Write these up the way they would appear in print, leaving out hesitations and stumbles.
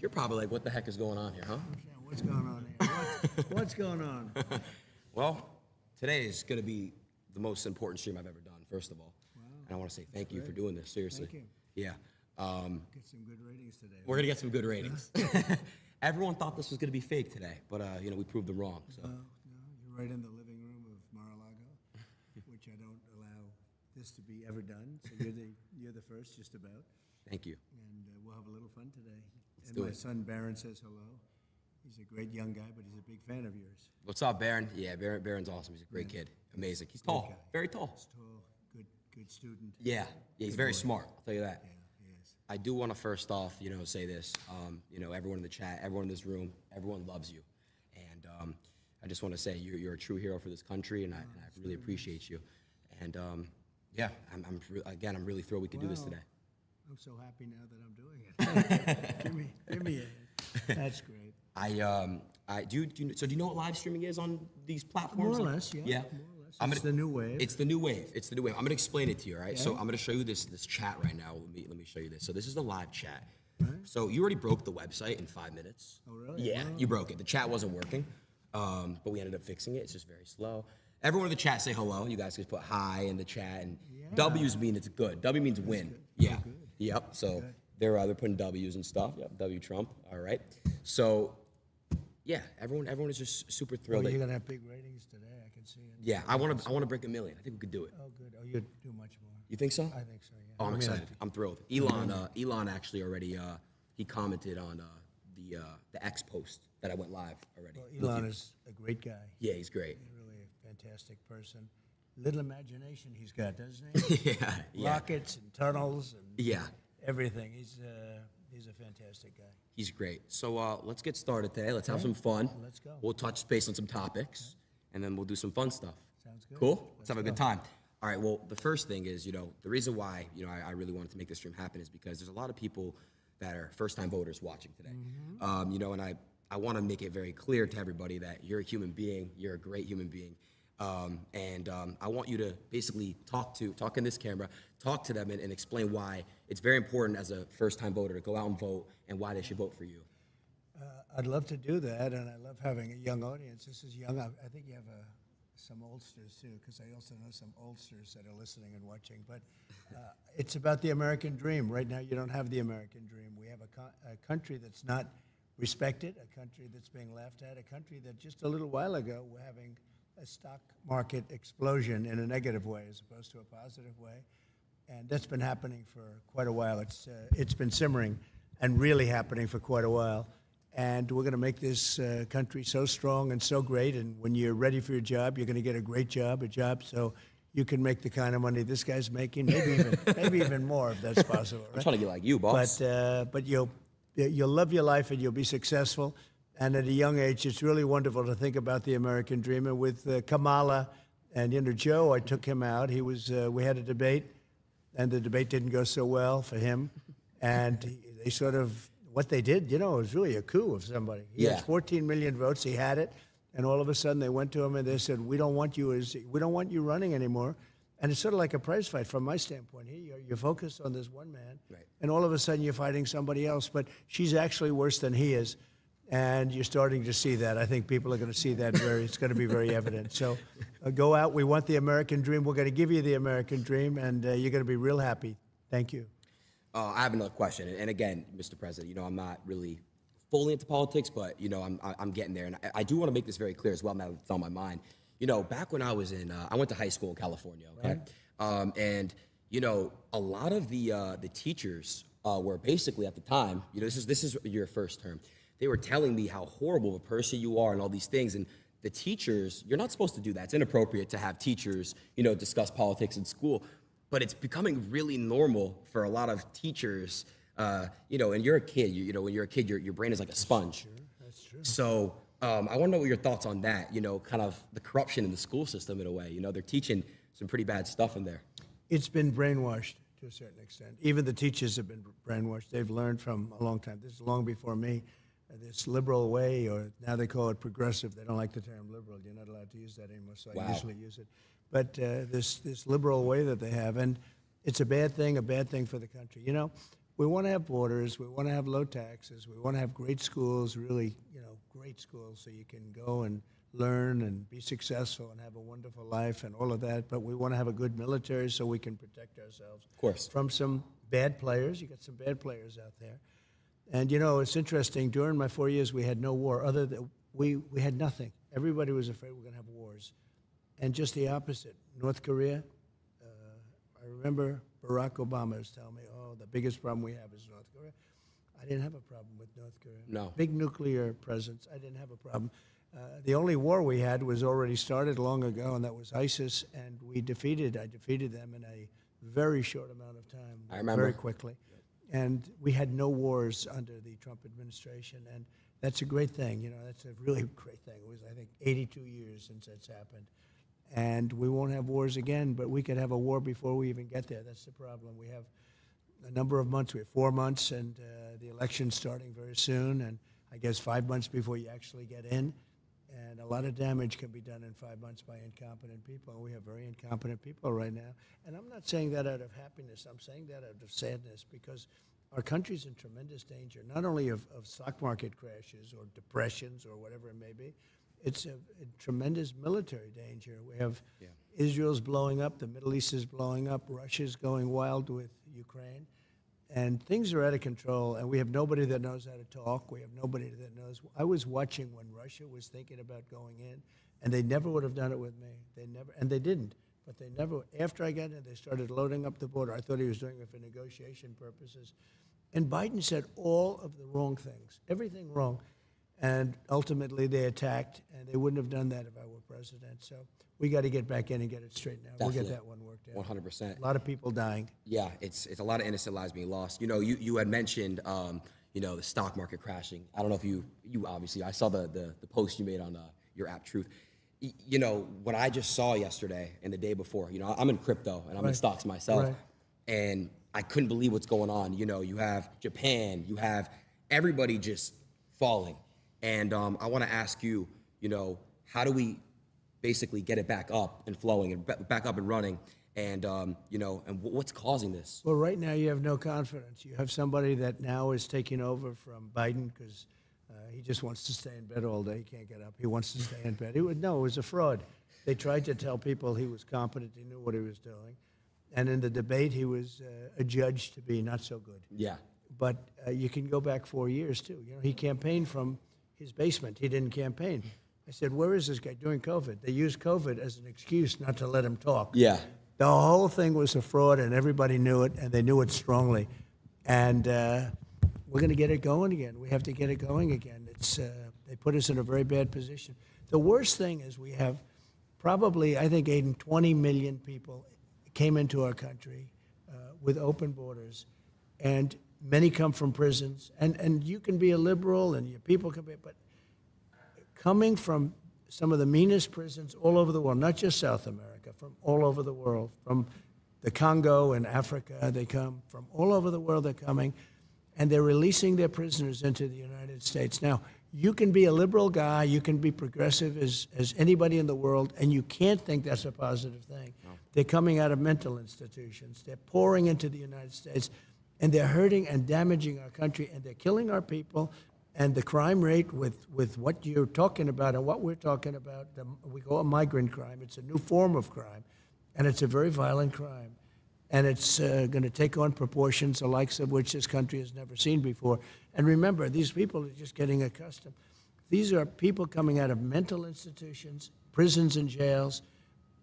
You're probably like, what the heck is going on here, huh? What's going on here? What's going on? Well, today is going to be the most important stream I've ever done, first of all. Wow. And I want to say thank you for doing this, seriously. Thank you. Yeah. Get some good ratings today. We're going to get some good ratings. Everyone thought this was going to be fake today, but, we proved them wrong. So. No, you're right in the living room of Mar-a-Lago, which I don't allow this to be ever done. So you're the first, just about. Thank you. And we'll have a little fun today. Let's and do my it. son Barron says hello. He's a great young guy, but he's a big fan of yours. What's up, Baron? Yeah, Baron's awesome. He's a great kid. Amazing. He's tall. guy. Very tall. He's tall, good student. Yeah, he's very boy. smart. I'll tell you that. Yeah, he is. I do want to first off, say this. Everyone in the chat, everyone in this room, everyone loves you, and I just want to say you're a true hero for this country, and I really appreciate you. And I'm really thrilled we could do this today. I'm so happy now that I'm doing it. give me a hit. That's great. So do you know what live streaming is on these platforms? More or less, yeah. Yeah. More or less. It's the new wave. It's the new wave. It's the new wave. I'm gonna explain it to you, all right? Okay. So I'm gonna show you this chat right now. Let me show you this. So this is the live chat. Right. So you already broke the website in 5 minutes. Oh, really? Yeah, Wow. you broke it. The chat wasn't working, but we ended up fixing it. It's just very slow. Everyone in the chat say hello. You guys can put hi in the chat, and Yeah. W's mean it's good. W means win. good. Yeah. Oh, good. Yep. So Good. they're putting W's and stuff. Yep. W Trump. All right. So yeah, everyone is just super Oh, thrilled. you're gonna have big ratings today. I can see it. Yeah, I want to break 1 million. I think we could do it. Oh, good. Oh, you'd do much more. You think so? I think so. Yeah. Oh, I'm I mean, excited. I'm thrilled. Elon actually already he commented on the X post that I went live already. Well, Elon is a great guy. Yeah, he's great. He's really a fantastic person. Little imagination he's got, doesn't he? yeah. Rockets and tunnels and Yeah, everything. He's a fantastic guy. he's great. So let's get started today. Let's have some fun. Let's go. We'll touch base on some topics, and then we'll do some fun stuff. Sounds good. Cool? Let's have a go. good time. All right, well, the first thing is, the reason why, I really wanted to make this stream happen is because there's a lot of people that are first-time voters watching today. Mm-hmm. And I want to make it very clear to everybody that you're a human being, you're a great human being. I want you to basically talk in this camera, talk to them and explain why it's very important as a first-time voter to go out and vote and why they should vote for you. I'd love to do that, and I love having a young audience. This is young. I think you have some oldsters, too, because I also know some oldsters that are listening and watching. But it's about the American dream. Right now, you don't have the American dream. We have a country that's not respected, a country that's being laughed at, a country that just a little while ago we're having a stock market explosion in a negative way as opposed to a positive way. And that's been happening for quite a while. It's been simmering and really happening for quite a while. And we're going to make this country so strong and so great. And when you're ready for your job, you're going to get a great job, so you can make the kind of money this guy's making, maybe even more if that's possible. Right? I'm trying to get like you, boss. But you'll love your life and you'll be successful. And at a young age, it's really wonderful to think about the American dream. And with Kamala and Joe, I took him out. We had a debate, and the debate didn't go so well for him. And they sort of, what they did, it was really a coup of somebody. He had 14 million votes. He had it, and all of a sudden they went to him and they said, "We don't want you running anymore." And it's sort of like a prize fight from my standpoint. Here, you're focused on this one man, right, and all of a sudden you're fighting somebody else. But she's actually worse than he is, and you're starting to see that. I think people are going to see that. It's going to be very evident. So go out. We want the American dream. We're going to give you the American dream, and you're going to be real happy. Thank you. I have another question, and again, Mr. President, I'm not really fully into politics, but I'm getting there, and I do want to make this very clear as well. Now that it's on my mind. Back when I was I went to high school in California, okay, Right. and a lot of the teachers were basically at the time, this is your first term, they were telling me how horrible of a person you are and all these things, and the teachers, you're not supposed to do that. It's inappropriate to have teachers, discuss politics in school. But it's becoming really normal for a lot of teachers, and you're a kid. When you're a kid, your brain is like a sponge. That's true. So I want to know what your thoughts on that. Kind of the corruption in the school system in a way. They're teaching some pretty bad stuff in there. It's been brainwashed to a certain extent. Even the teachers have been brainwashed. They've learned from a long time. This is long before me. This liberal way, or now they call it progressive. They don't like the term liberal. You're not allowed to use that anymore, so I usually use it. But this liberal way that they have, and it's a bad thing for the country. we want to have borders. We want to have low taxes. We want to have great schools, really, great schools, so you can go and learn and be successful and have a wonderful life and all of that. But we want to have a good military so we can protect ourselves, Of course. from some bad players. You got some bad players out there. And, it's interesting. During my 4 years, we had no war. Other than we had nothing. Everybody was afraid we were going to have wars. And just the opposite. North Korea, I remember Barack Obama was telling me, the biggest problem we have is North Korea. I didn't have a problem with North Korea. No. Big nuclear presence. I didn't have a problem. The only war we had was already started long ago, and that was ISIS, and I defeated them in a very short amount of time. I remember. Very quickly. And we had no wars under the Trump administration, and that's a great thing. That's a really great thing. It was, I think, 82 years since that's happened. And we won't have wars again, but we could have a war before we even get there. That's the problem. We have a number of months. We have 4 months, and the election's starting very soon, and I guess 5 months before you actually get in. And a lot of damage can be done in 5 months by incompetent people. We have very incompetent people right now. And I'm not saying that out of happiness. I'm saying that out of sadness, because our country's in tremendous danger, not only of stock market crashes or depressions or whatever it may be. It's a tremendous military danger. We have Israel's blowing up, the Middle East is blowing up, Russia's going wild with Ukraine, and things are out of control, and we have nobody that knows how to talk. We have nobody that knows. I was watching when Russia was thinking about going in, and they never would have done it with me. They never, and they didn't, but they never, after I got in, they started loading up the border. I thought he was doing it for negotiation purposes. And Biden said all of the wrong things, everything wrong. And ultimately, they attacked, and they wouldn't have done that if I were president. So we got to get back in and get it straightened out. Definitely. We'll get that one worked out. 100%. A lot of people dying. Yeah, it's a lot of innocent lives being lost. You had mentioned, the stock market crashing. I don't know if you obviously, I saw the post you made on your app, Truth. What I just saw yesterday and the day before, I'm in crypto and I'm in stocks myself. Right. And I couldn't believe what's going on. You have Japan, you have everybody just falling. And I want to ask you, how do we basically get it back up and flowing and back up and running? And, and what's causing this? Well, right now you have no confidence. You have somebody that now is taking over from Biden because he just wants to stay in bed all day. He can't get up. He wants to stay in bed. It was a fraud. They tried to tell people he was competent. He knew what he was doing. And in the debate, he was adjudged to be not so good. Yeah. But you can go back 4 years, too. He campaigned from his basement. He didn't campaign. I said, where is this guy during COVID? They used COVID as an excuse not to let him talk. Yeah. The whole thing was a fraud, and everybody knew it, and they knew it strongly. And we're going to get it going again. We have to get it going again. They put us in a very bad position. The worst thing is we have probably, I think, Adin, 20 million people came into our country with open borders, and many come from prisons. And you can be a liberal, and your people can be, but coming from some of the meanest prisons all over the world, not just South America, from all over the world, from the Congo and Africa, they come from all over the world, they're coming, and they're releasing their prisoners into the United States. Now, you can be a liberal guy, you can be progressive as anybody in the world, and you can't think that's a positive thing. No. They're coming out of mental institutions. They're pouring into the United States, and they're hurting and damaging our country, and they're killing our people. And the crime rate with what you're talking about and what we're talking about, we call it migrant crime. It's a new form of crime, and it's a very violent crime. And it's going to take on proportions the likes of which this country has never seen before. And remember, these people are just getting accustomed. These are people coming out of mental institutions, prisons and jails,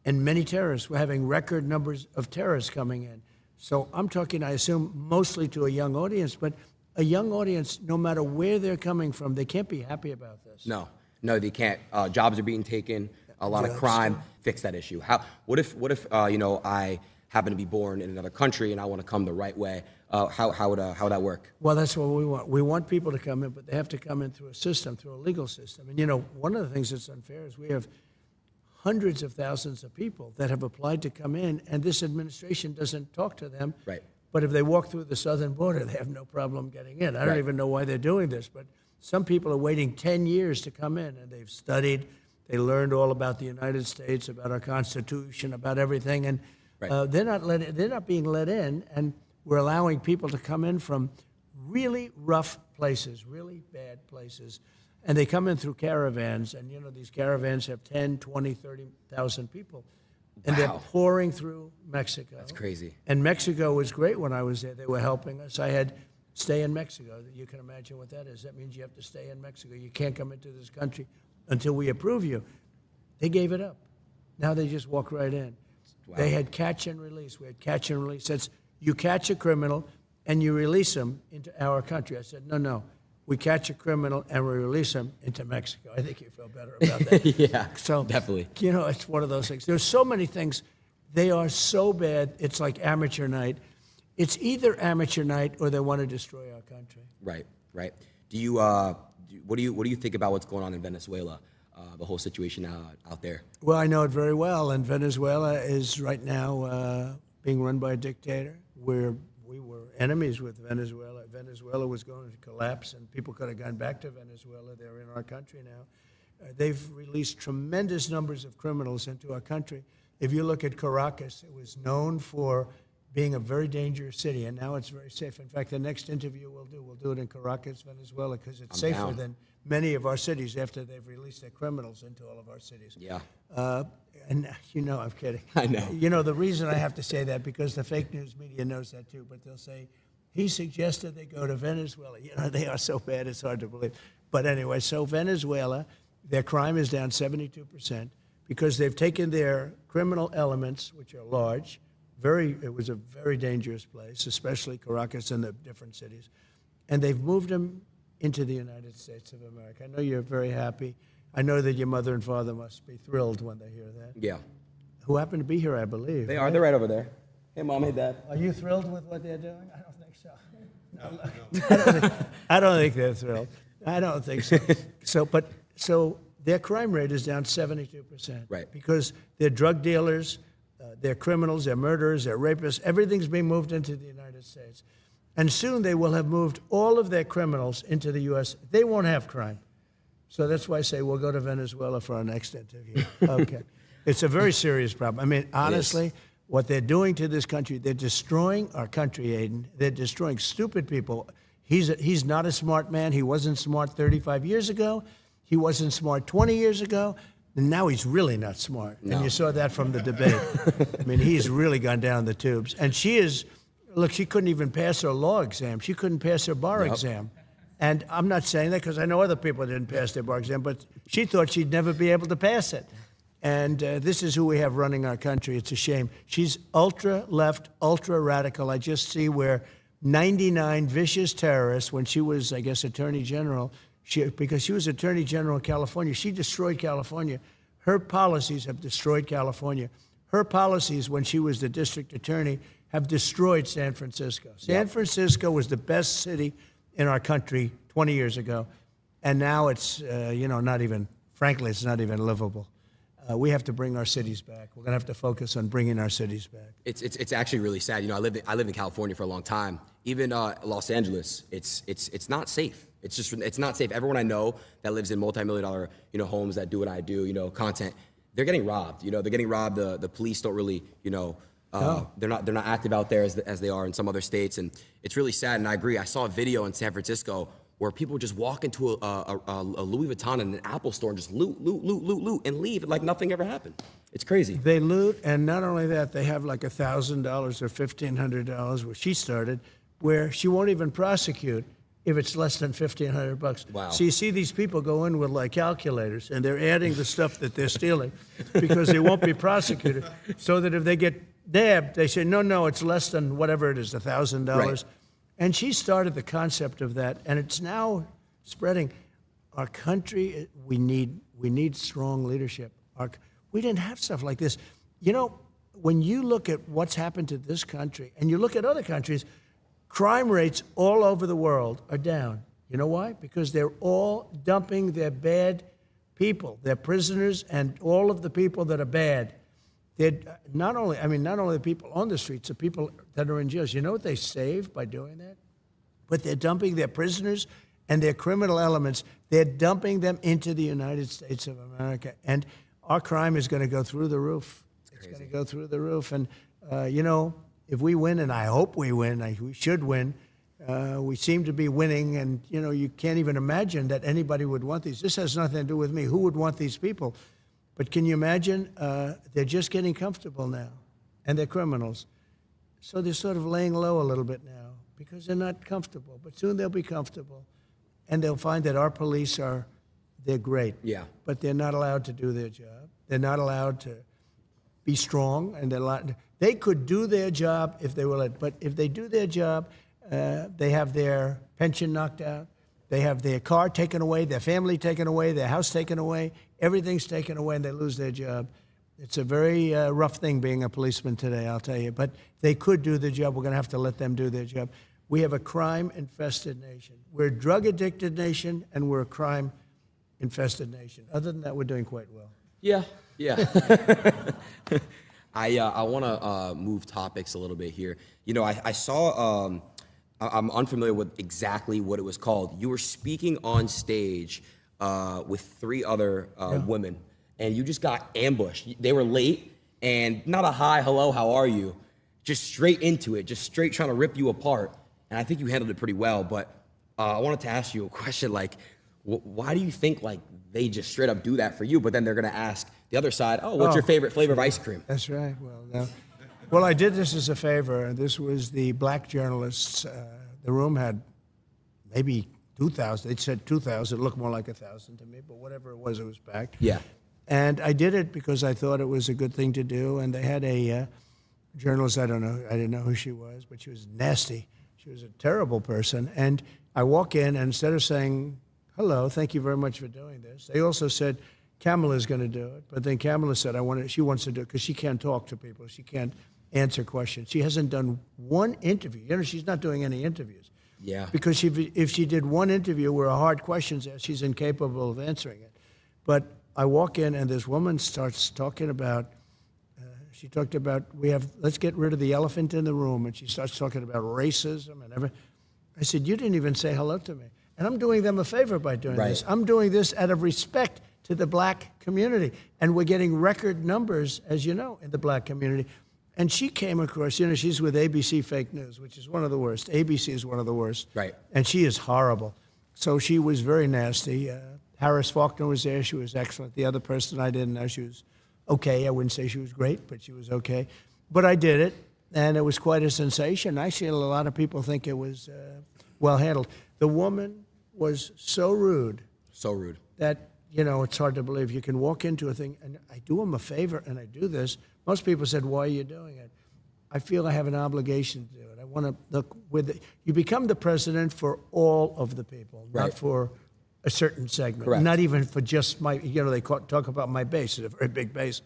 and many terrorists. We're having record numbers of terrorists coming in. So I'm talking, I assume, mostly to a young audience, but a young audience, no matter where they're coming from, they can't be happy about this. No, they can't. Jobs are being taken. A lot of crime. Fix that issue. What if I happen to be born in another country and I want to come the right way? How would that work? Well, that's what we want. We want people to come in, but they have to come in through a system, through a legal system. And one of the things that's unfair is we have hundreds of thousands of people that have applied to come in, and this administration doesn't talk to them. Right. But if they walk through the southern border, they have no problem getting in. I don't even know why they're doing this, but some people are waiting 10 years to come in, and they've studied, they learned all about the United States, about our Constitution, about everything, and they're not being let in. And we're allowing people to come in from really rough places, really bad places, and they come in through caravans, and these caravans have 10, 20, 30,000 people, and they're Wow. pouring through Mexico. That's crazy. And Mexico was great when I was there. They were helping us. I had stay in Mexico. You can imagine what that is. That means you have to stay in Mexico. You can't come into this country until we approve you. They gave it up. Now they just walk right in. Wow. They had catch and release. We had catch and release. That's you catch a criminal and you release him into our country. I said, no. We catch a criminal and we release him into Mexico. I think you feel better about that. Yeah, So definitely. It's one of those things. There's so many things. They are so bad. It's like amateur night. It's either amateur night or they want to destroy our country. Right. Do you what do you think about what's going on in Venezuela? The whole situation out there. Well, I know it very well. And Venezuela is right now being run by a dictator. We were enemies with Venezuela. Venezuela was going to collapse, and people could have gone back to Venezuela. They're in our country now. They've released tremendous numbers of criminals into our country. If you look at Caracas, it was known for being a very dangerous city, and now it's very safe. In fact, the next interview we'll do it in Caracas, Venezuela, because it's safer down. than many of our cities after they've released their criminals into all of our cities. Yeah. And I'm kidding. I know. The reason I have to say that, because the fake news media knows that too, but they'll say, he suggested they go to Venezuela. They are so bad, it's hard to believe. But anyway, so Venezuela, their crime is down 72% because they've taken their criminal elements, which are large. It was a very dangerous place, especially Caracas and the different cities. And they've moved them into the United States of America. I know you're very happy. I know that your mother and father must be thrilled when they hear that. Yeah. Who happen to be here, I believe. They are. They're right over there. Hey, Mom. Hey, Dad. Are you thrilled with what they're doing? I don't think so. No. I don't think they're thrilled. I don't think so. So their crime rate is down 72%. Right. Because they're drug dealers, they're criminals, they're murderers, they're rapists. Everything's being moved into the United States. And soon they will have moved all of their criminals into the U.S. They won't have crime. So that's why I say we'll go to Venezuela for our next interview. Okay. It's a very serious problem. I mean, honestly, what they're doing to this country, they're destroying our country, Adin. They're destroying stupid people. He's not a smart man. He wasn't smart 35 years ago. He wasn't smart 20 years ago. And now he's really not smart. No. And you saw that from the debate. I mean, he's really gone down the tubes. And she couldn't even pass her law exam. She couldn't pass her bar exam. And I'm not saying that because I know other people didn't pass their bar exam, but she thought she'd never be able to pass it. And this is who we have running our country. It's a shame. She's ultra-left, ultra-radical. I just see where 99 vicious terrorists, when she was, I guess, Attorney General, because she was Attorney General in California, she destroyed California. Her policies have destroyed California. Her policies, when she was the district attorney, have destroyed San Francisco. San Francisco was the best city in our country 20 years ago, and now it's, not even, frankly, it's not even livable. We have to bring our cities back. We're going to have to focus on bringing our cities back. It's actually really sad. I lived in California for a long time. Even Los Angeles, it's not safe. It's not safe. Everyone I know that lives in multi-million-dollar homes that do what I do, content, they're getting robbed. They're getting robbed. The police don't really they're not active out there as they are in some other states, and it's really sad. And I agree. I saw a video in San Francisco where people just walk into a Louis Vuitton and an Apple store and just loot, and leave like nothing ever happened. It's crazy. They loot, and not only that, they have like $1,000 or $1,500, where she started, where she won't even prosecute if it's less than $1,500. Wow. So you see these people go in with like calculators, and they're adding the stuff that they're stealing because they won't be prosecuted. So that if they get nabbed, they say, no, it's less than whatever it is, $1,000. Right. And she started the concept of that, and it's now spreading. Our country, we need strong leadership. We didn't have stuff like this. When you look at what's happened to this country, and you look at other countries, crime rates all over the world are down. You know why? Because they're all dumping their bad people, their prisoners, and all of the people that are bad. They're not only the people on the streets, the people that are in jails. You know what they save by doing that? But they're dumping their prisoners and their criminal elements. They're dumping them into the United States of America. And our crime is going to go through the roof. It's going to go through the roof. And, if we win, and I hope we win, we should win. We seem to be winning, and you can't even imagine that anybody would want these. This has nothing to do with me. Who would want these people? But can you imagine? They're just getting comfortable now, and they're criminals. So they're sort of laying low a little bit now because they're not comfortable. But soon they'll be comfortable, and they'll find that our police they're great. Yeah. But they're not allowed to do their job. They're not allowed to be strong, and they could do their job if they were let. But if they do their job, they have their pension knocked out. They have their car taken away, their family taken away, their house taken away. Everything's taken away, and they lose their job. It's a very rough thing being a policeman today, I'll tell you. But they could do the job. We're going to have to let them do their job. We have a crime-infested nation. We're a drug-addicted nation, and we're a crime-infested nation. Other than that, we're doing quite well. Yeah. I want to move topics a little bit here. I saw, I'm unfamiliar with exactly what it was called. You were speaking on stage with 3 other women, and you just got ambushed. They were late, and not a hi, hello, how are you? Just straight into it, just straight trying to rip you apart. And I think you handled it pretty well, but I wanted to ask you a question, like, why do you think, like, they just straight up do that for you, but then they're going to ask the other side, what's your favorite flavor of ice cream? That's right. Well, I did this as a favor. This was the black journalists. The room had maybe 2,000. They said 2,000. It looked more like 1,000 to me, but whatever it was packed. Yeah. And I did it because I thought it was a good thing to do. And they had a journalist, I didn't know who she was, but she was nasty. She was a terrible person. And I walk in, and instead of saying, hello, thank you very much for doing this, they also said, Kamala's going to do it. But then Kamala said, she wants to do it because she can't talk to people. She can't answer questions. She hasn't done one interview. She's not doing any interviews. Yeah. Because if she did one interview where a hard question's asked, she's incapable of answering it. But I walk in, and this woman starts talking about, she talked about, let's get rid of the elephant in the room. And she starts talking about racism and everything. I said, you didn't even say hello to me. And I'm doing them a favor by doing this. I'm doing this out of respect to the black community. And we're getting record numbers, as you know, in the black community. And she came across, she's with ABC Fake News, which is one of the worst. ABC is one of the worst. Right. And she is horrible. So she was very nasty. Harris Faulkner was there. She was excellent. The other person I didn't know, she was okay. I wouldn't say she was great, but she was okay. But I did it, and it was quite a sensation. Actually, a lot of people think it was well handled. The woman was so rude. So rude. That, it's hard to believe. You can walk into a thing, and I do them a favor, and I do this. Most people said, why are you doing it? I feel I have an obligation to do it. I want to look you become the president for all of the people, not for a certain segment. Correct. Not even for just my, they talk about my base, it's a very big base.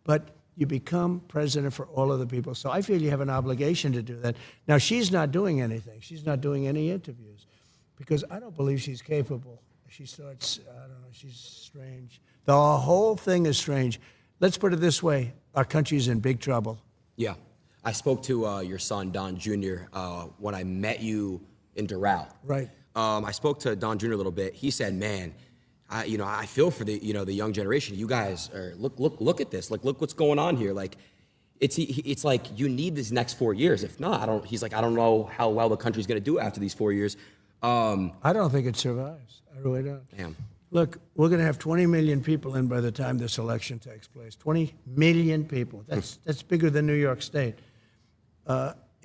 But you become president for all of the people. So I feel you have an obligation to do that. Now, she's not doing anything. She's not doing any interviews because I don't believe she's capable. She starts, I don't know, she's strange. The whole thing is strange. Let's put it this way. Our country's in big trouble. Yeah. I spoke to your son, Don Jr., when I met you in Doral. Right. I spoke to Don Jr. a little bit. He said, man, I feel for the young generation. You guys are, look at this. Like, look what's going on here. Like, it's like you need these next 4 years. If not, he's like, I don't know how well the country's going to do after these 4 years. I don't think it survives. I really don't. Damn. Look, we're going to have 20 million people in by the time this election takes place. 20 million people. That's bigger than New York State.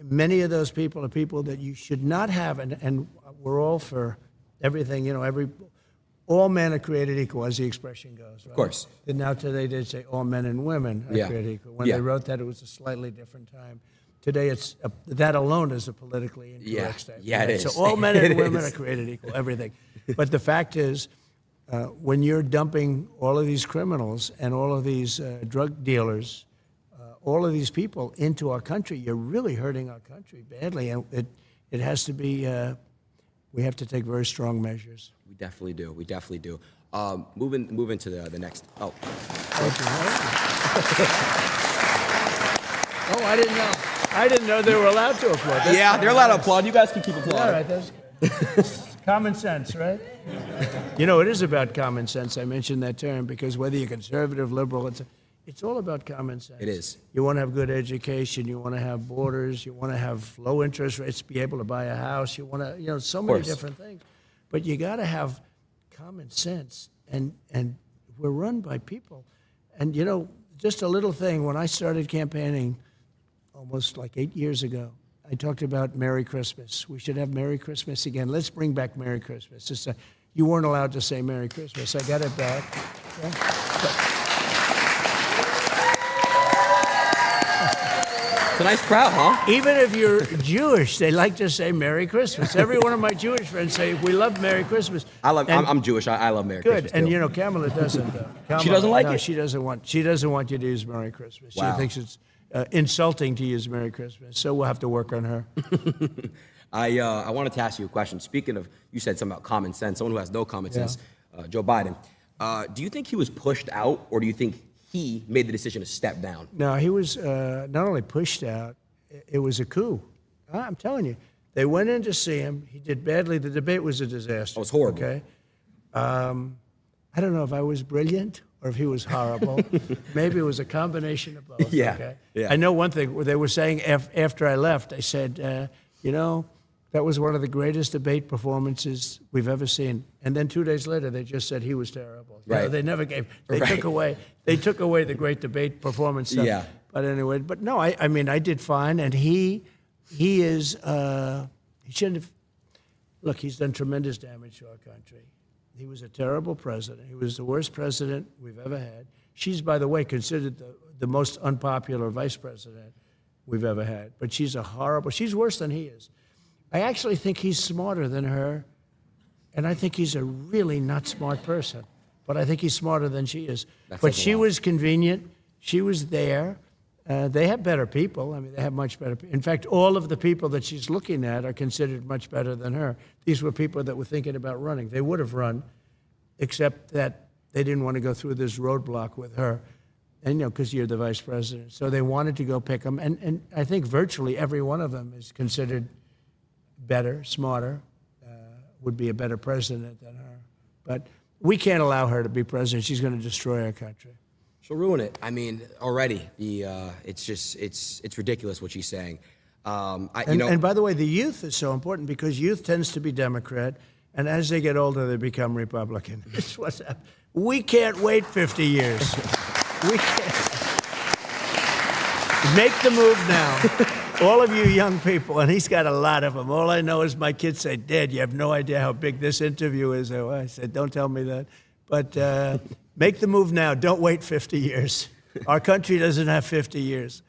Many of those people are people that you should not have, and we're all for everything. All men are created equal, as the expression goes. Right? Of course. And now today they say all men and women are created equal. When they wrote that, it was a slightly different time. Today, that alone is a politically incorrect statement. Yeah, it is. So all men and women are created equal, everything. But the fact is, when you're dumping all of these criminals and all of these drug dealers, all of these people into our country, you're really hurting our country badly. And it has to be, we have to take very strong measures. We definitely do. We definitely do. Moving to the next. Oh. Thank you. I didn't know. I didn't know they were allowed to applaud. They're allowed to applaud. You guys can keep applauding. All right, that's common sense, right? It is about common sense. I mentioned that term because whether you're conservative, liberal, it's all about common sense. It is. You want to have good education. You want to have borders. You want to have low interest rates, be able to buy a house. You want to, so many different things. But you got to have common sense. And we're run by people. And, just a little thing. When I started campaigning almost like 8 years ago, I talked about Merry Christmas. We should have Merry Christmas again. Let's bring back Merry Christmas. You weren't allowed to say Merry Christmas. I got it back. It's a nice crowd, huh? Even if you're Jewish, they like to say Merry Christmas. Every one of my Jewish friends say, we love Merry Christmas. I'm Jewish. I love Merry Christmas. Good. And Kamala doesn't, though. Kamala, she doesn't like it? She doesn't want you to use Merry Christmas. Wow. She thinks it's insulting to use Merry Christmas. So we'll have to work on her. I wanted to ask you a question. Speaking of, you said something about common sense, someone who has no common sense, Joe Biden. Do you think he was pushed out, or do you think he made the decision to step down? No, he was not only pushed out, it was a coup. I'm telling you. They went in to see him. He did badly. The debate was a disaster. It was horrible. Okay. I don't know if I was brilliant or if he was horrible. Maybe it was a combination of both. Yeah. Okay? Yeah. I know one thing. They were saying after I left, they said, that was one of the greatest debate performances we've ever seen. And then 2 days later, they just said he was terrible. Right. They never gave. They Right. took away the great debate performance stuff. Yeah. But anyway, no, I mean, I did fine, and he is. He shouldn't have. Look, he's done tremendous damage to our country. He was a terrible president. He was the worst president we've ever had. She's, by the way, considered the most unpopular vice president we've ever had. But she's she's worse than he is. I actually think he's smarter than her, and I think he's a really not smart person. But I think he's smarter than she is. But she was convenient. She was there. They have better people. I mean, they have much better people. In fact, all of the people that she's looking at are considered much better than her. These were people that were thinking about running. They would have run, except that they didn't want to go through this roadblock with her, and because you're the vice president. So they wanted to go pick him. And I think virtually every one of them is considered better, smarter, would be a better president than her. But we can't allow her to be president. She's going to destroy our country. She'll ruin it. I mean, already it's ridiculous what she's saying. And by the way, the youth is so important because youth tends to be Democrat, and as they get older, they become Republican. It's what's happening. We can't wait 50 years. We can't. Make the move now. All of you young people, and he's got a lot of them. All I know is my kids say, Dad, you have no idea how big this interview is. I said, don't tell me that. But make the move now. Don't wait 50 years. Our country doesn't have 50 years.